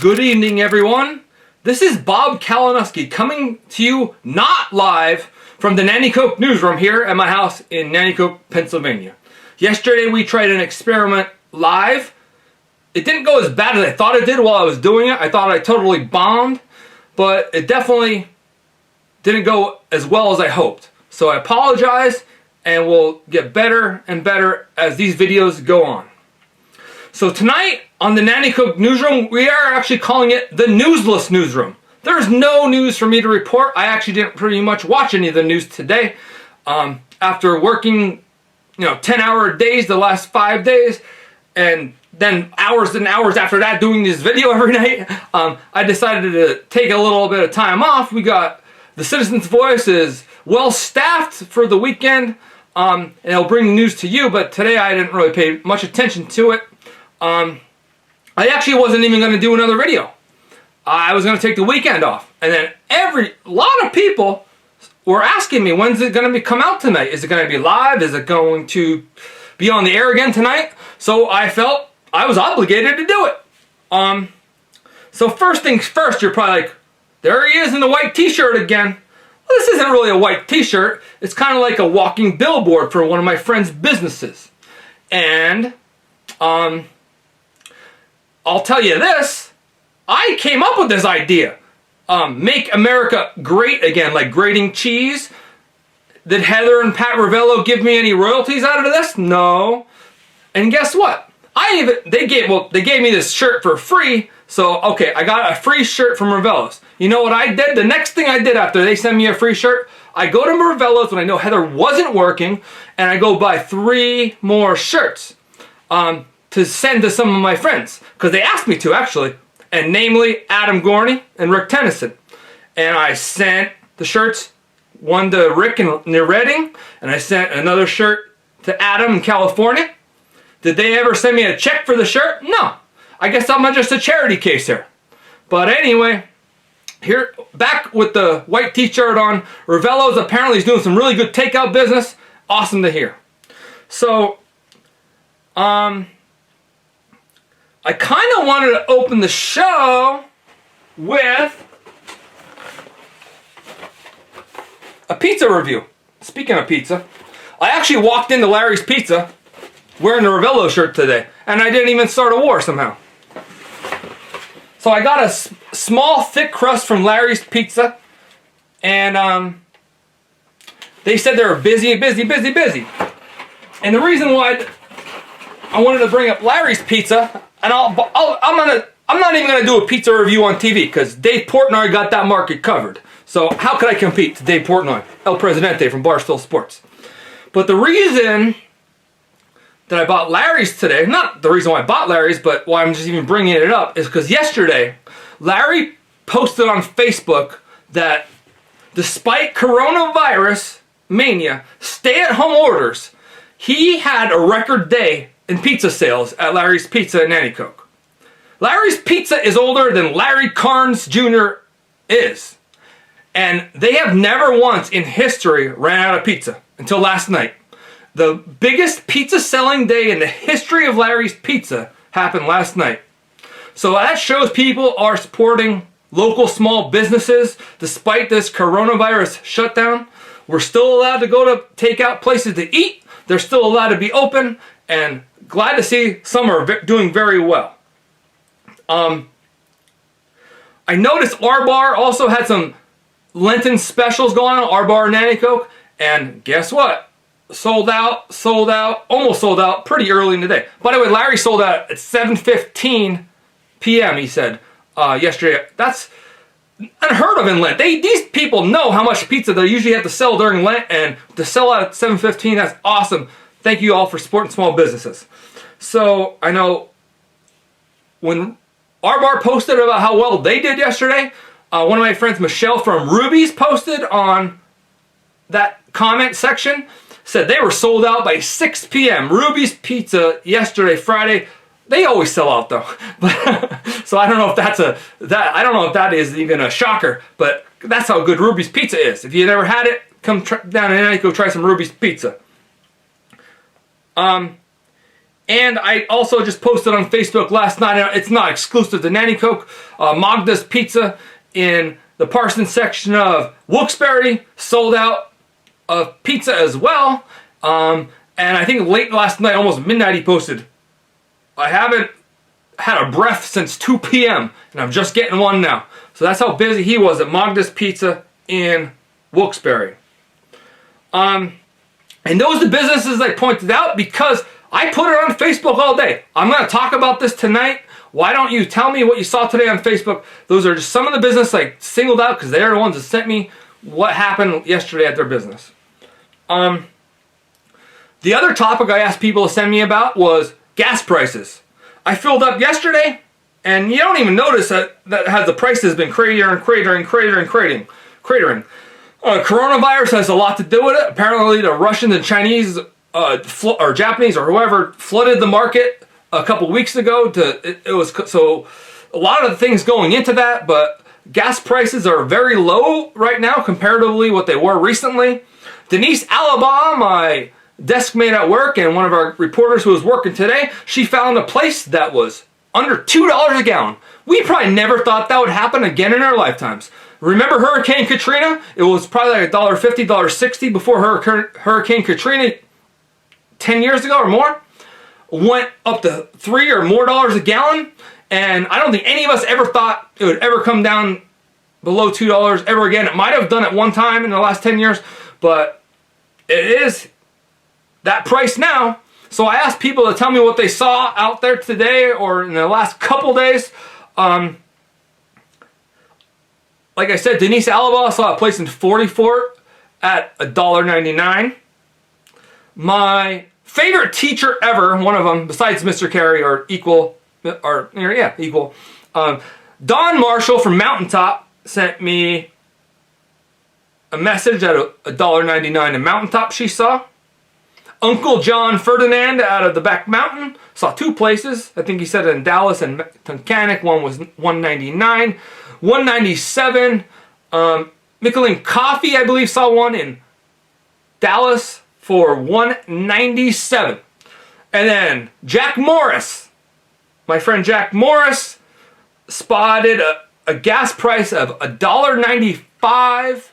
Good evening, everyone. This is Bob Kalinowski coming to you not live from the Nanticoke Newsroom here at my house in Nanticoke, Pennsylvania. Yesterday we tried an experiment live. It didn't go as bad as I thought it did while I was doing it. I thought I totally bombed, but it definitely didn't go as well as I hoped. So I apologize, and we'll get better and better as these videos go on. So tonight on the Nanticoke Newsroom, we are actually calling it the Newsless Newsroom. There's no news for me to report. I actually didn't pretty much watch any of the news today. After working, 10-hour days the last 5 days, and then hours and hours after that doing this video every night, I decided to take a little bit of time off. We got the Citizen's Voice is well staffed for the weekend, and it'll bring news to you, but today I didn't really pay much attention to it. I actually wasn't even going to do another video. I was going to take the weekend off. And then a lot of people were asking me, when's it going to come out tonight? Is it going to be live? Is it going to be on the air again tonight? So I felt I was obligated to do it. So first things first, you're probably like, there he is in the white t-shirt again. Well, this isn't really a white t-shirt. It's kind of like a walking billboard for one of my friend's businesses. And I'll tell you this, I came up with this idea. Make America great again, like grating cheese. Did Heather and Pat Ravello give me any royalties out of this? No. And guess what? They gave me this shirt for free. So, okay, I got a free shirt from Ravello's. You know what I did? The next thing I did after they sent me a free shirt, I go to Ravello's when I know Heather wasn't working, and I go buy 3 more shirts. To send to some of my friends, because they asked me to actually, and namely Adam Gorney and Rick Tennyson. And I sent the shirts, one to Rick near Reading, and I sent another shirt to Adam in California. Did they ever send me a check for the shirt? No. I guess I'm just a charity case here. But anyway, here, back with the white t-shirt on. Ravello's apparently is doing some really good takeout business. Awesome to hear. So, I kind of wanted to open the show with a pizza review. Speaking of pizza, I actually walked into Larry's Pizza wearing the Ravello shirt today, and I didn't even start a war somehow. So I got a small, thick crust from Larry's Pizza, and they said they were busy. And the reason why I wanted to bring up Larry's Pizza, and I'm not even gonna do a pizza review on TV because Dave Portnoy got that market covered. So how could I compete to Dave Portnoy, El Presidente from Barstool Sports? But the reason that I bought Larry's today, not the reason why I bought Larry's, but why I'm just even bringing it up, is because yesterday Larry posted on Facebook that despite coronavirus mania, stay-at-home orders, he had a record day in pizza sales at Larry's Pizza in Nanticoke. Larry's Pizza is older than Larry Carnes Jr. is. And they have never once in history ran out of pizza until last night. The biggest pizza selling day in the history of Larry's Pizza happened last night. So that shows people are supporting local small businesses despite this coronavirus shutdown. We're still allowed to go to takeout places to eat. They're still allowed to be open, and glad to see some are doing very well. I noticed R Bar also had some Lenten specials going on, R Bar in Nanticoke, and guess what? Sold out, almost sold out pretty early in the day. By the way, Larry sold out at 7:15 p.m. he said yesterday. That's unheard of in Lent. These people know how much pizza they usually have to sell during Lent, and to sell out at 7:15, that's awesome. Thank you all for supporting small businesses. So I know when R Bar posted about how well they did yesterday, one of my friends, Michelle from Ruby's, posted on that comment section, said they were sold out by 6 p.m. Ruby's Pizza yesterday, Friday. They always sell out though. So I don't know if I don't know if that is even a shocker, but that's how good Ruby's Pizza is. If you never had it, come down and go try some Ruby's Pizza. And I also just posted on Facebook last night, it's not exclusive to Nanticoke, Magda's Pizza in the Parsons section of Wilkes-Barre sold out of pizza as well. And I think late last night, almost midnight, he posted, I haven't had a breath since 2 p.m. and I'm just getting one now. So that's how busy he was at Magda's Pizza in Wilkes-Barre. And those are the businesses I pointed out because I put it on Facebook all day. I'm going to talk about this tonight. Why don't you tell me what you saw today on Facebook? Those are just some of the business I singled out because they're the ones that sent me what happened yesterday at their business. The other topic I asked people to send me about was gas prices. I filled up yesterday, and you don't even notice that has the price has been cratering. Coronavirus has a lot to do with it. Apparently, the Russians and Chinese or Japanese or whoever flooded the market a couple weeks ago. So a lot of the things going into that, but gas prices are very low right now comparatively what they were recently. Denise Alaba, my desk mate at work and one of our reporters who was working today, she found a place that was under $2 a gallon. We probably never thought that would happen again in our lifetimes. Remember Hurricane Katrina? It was probably like $1.50, $1.60 before Hurricane Katrina 10 years ago or more. Went up to $3 or more a gallon. And I don't think any of us ever thought it would ever come down below $2 ever again. It might have done it one time in the last 10 years, but it is that price now. So I asked people to tell me what they saw out there today or in the last couple days. Like I said, Denise Alaba saw a place in 44 at $1.99. My favorite teacher ever, one of them, besides Mr. Carey, equal. Don Marshall from Mountaintop sent me a message at $1.99 in Mountaintop she saw. Uncle John Ferdinand out of the back mountain saw two places. I think he said in Dallas and Tunkhannock. One was $1.99. $1.97. Michelin Coffee, I believe, saw one in Dallas for $1.97. And then Jack Morris, my friend Jack Morris, spotted a gas price of $1.95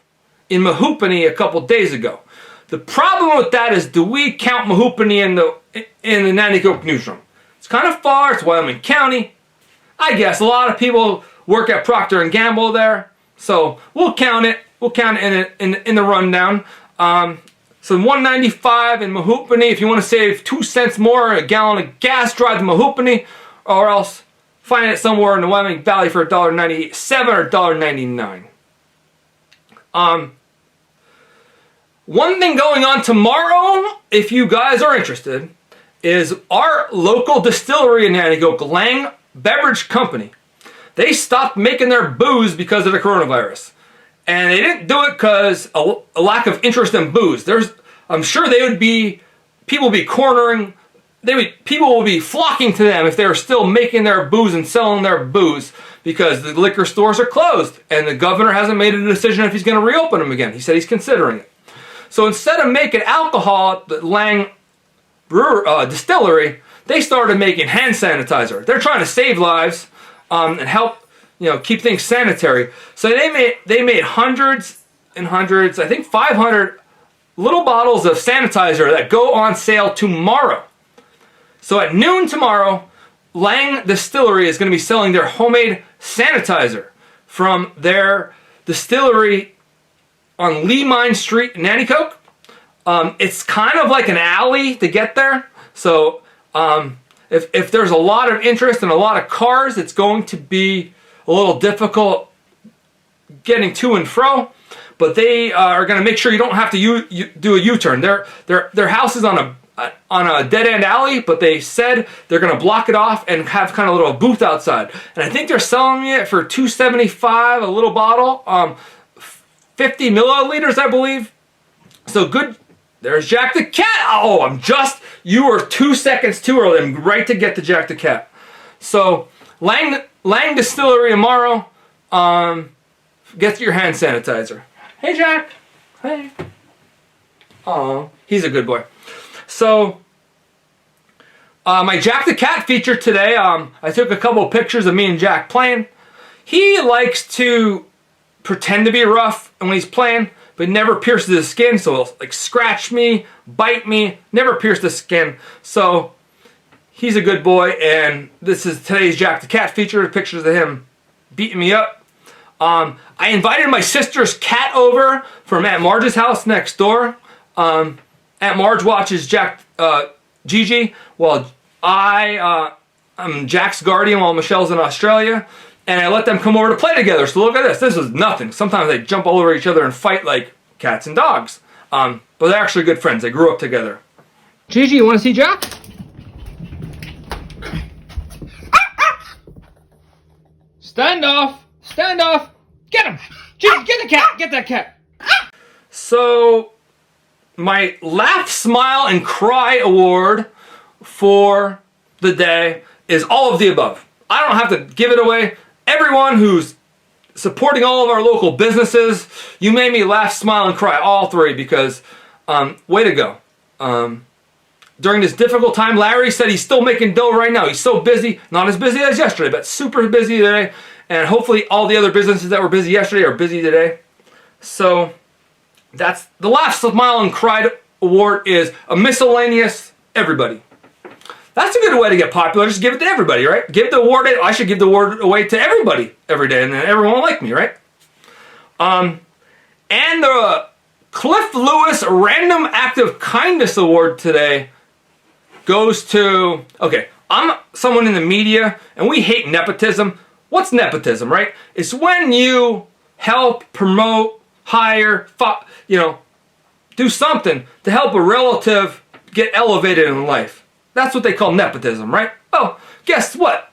in Mahoopany a couple days ago. The problem with that is, do we count Mahoopany in the Nanticoke Newsroom? It's kind of far. It's Wyoming County. I guess a lot of people work at Procter and Gamble there, so we'll count it. We'll count it in the rundown. So $1.95 in Mahoopany. If you want to save 2 cents more a gallon of gas, drive to Mahoopany, or else find it somewhere in the Wyoming Valley for $1.97 or $1.99. One thing going on tomorrow, if you guys are interested, is our local distillery in Nanticoke, Lang Beverage Company. They stopped making their booze because of the coronavirus. And they didn't do it because a lack of interest in booze. I'm sure people will be flocking to them if they're still making their booze and selling their booze, because the liquor stores are closed and the governor hasn't made a decision if he's going to reopen them again. He said he's considering it. So instead of making alcohol at the Lang distillery, they started making hand sanitizer. They're trying to save lives and help keep things sanitary. So they made hundreds and hundreds, I think 500 little bottles of sanitizer that go on sale tomorrow. So at noon tomorrow, Lang Distillery is going to be selling their homemade sanitizer from their distillery on Lee Mine Street in Nanticoke. It's kind of like an alley to get there. So if there's a lot of interest and a lot of cars, it's going to be a little difficult getting to and fro. But they are going to make sure you don't have to do a U-turn. Their house is on a dead-end alley, but they said they're going to block it off and have kind of a little booth outside. And I think they're selling it for $2.75 a little bottle, 50 milliliters, I believe. So good. There's Jack the Cat. Oh, you were 2 seconds too early. I'm right to get to Jack the Cat. So Lang Distillery tomorrow. Get your hand sanitizer. Hey, Jack. Hey. Oh, he's a good boy. So My Jack the Cat feature today, I took a couple of pictures of me and Jack playing. He likes to pretend to be rough when he's playing, but never pierces his skin, so he'll like scratch me, bite me, never pierce the skin. So he's a good boy, and this is today's Jack the Cat feature, pictures of him beating me up. I invited my sister's cat over from Aunt Marge's house next door. Aunt Marge watches Gigi while I'm Jack's guardian while Michelle's in Australia, and I let them come over to play together. So look at this. This is nothing. Sometimes they jump all over each other and fight like cats and dogs. But they're actually good friends. They grew up together. Gigi, you want to see Jack? Stand off. Stand off. Get him. Gigi, get the cat. Get that cat. So my Laugh, Smile, and Cry award for the day is all of the above. I don't have to give it away. Everyone who's supporting all of our local businesses, you made me laugh, smile, and cry, all three, because way to go. During this difficult time, Larry said he's still making dough right now. He's so busy, not as busy as yesterday, but super busy today. And hopefully all the other businesses that were busy yesterday are busy today. So that's the Laugh, Smile, and Cry award is a miscellaneous everybody. That's a good way to get popular. Just give it to everybody, right? Give the award. I should give the award away to everybody every day, and then everyone will like me, right? And the Cliff Lewis Random Act of Kindness Award today goes to, okay, I'm someone in the media, and we hate nepotism. What's nepotism, right? It's when you help, promote, hire, do something to help a relative get elevated in life. That's what they call nepotism, right? Oh, guess what?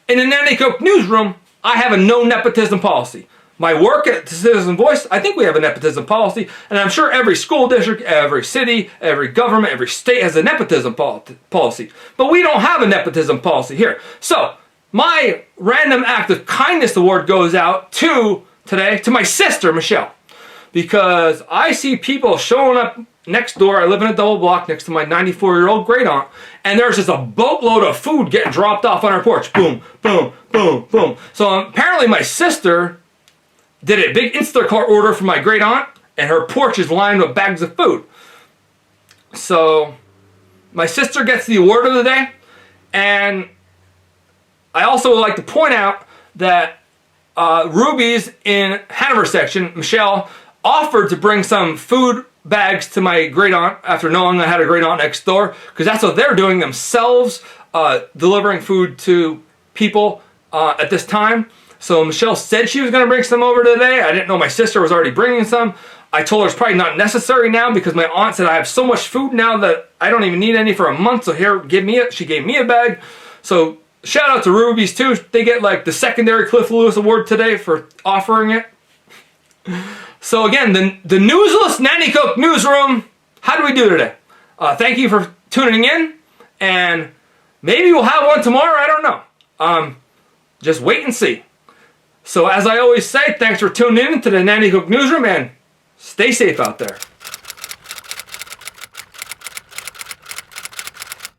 In the Nanticoke Newsroom, I have a no nepotism policy. My work at Citizen Voice, I think we have a nepotism policy, and I'm sure every school district, every city, every government, every state has a nepotism policy. But we don't have a nepotism policy here. So, my Random Act of Kindness award goes out today to my sister, Michelle. Because I see people showing up next door. I live in a double block next to my 94-year-old great aunt, and there's just a boatload of food getting dropped off on our porch. Boom, boom, boom, boom. So apparently my sister did a big Instacart order for my great aunt, and her porch is lined with bags of food. So my sister gets the award of the day, and I also would like to point out that Ruby's in Hanover section, Michelle, offered to bring some food bags to my great aunt after knowing I had a great aunt next door, because that's what they're doing themselves, delivering food to people at this time. So Michelle said she was going to bring some over today. I didn't know my sister was already bringing some. I told her it's probably not necessary now because my aunt said I have so much food now that I don't even need any for a month. So here, give me it. She gave me a bag. So shout out to Ruby's too. They get like the secondary Cliff Lewis award today for offering it. So again, the newsless Nanticoke Newsroom, how do we do today? Thank you for tuning in, and maybe we'll have one tomorrow, I don't know. Just wait and see. So as I always say, thanks for tuning in to the Nanticoke Newsroom, and stay safe out there.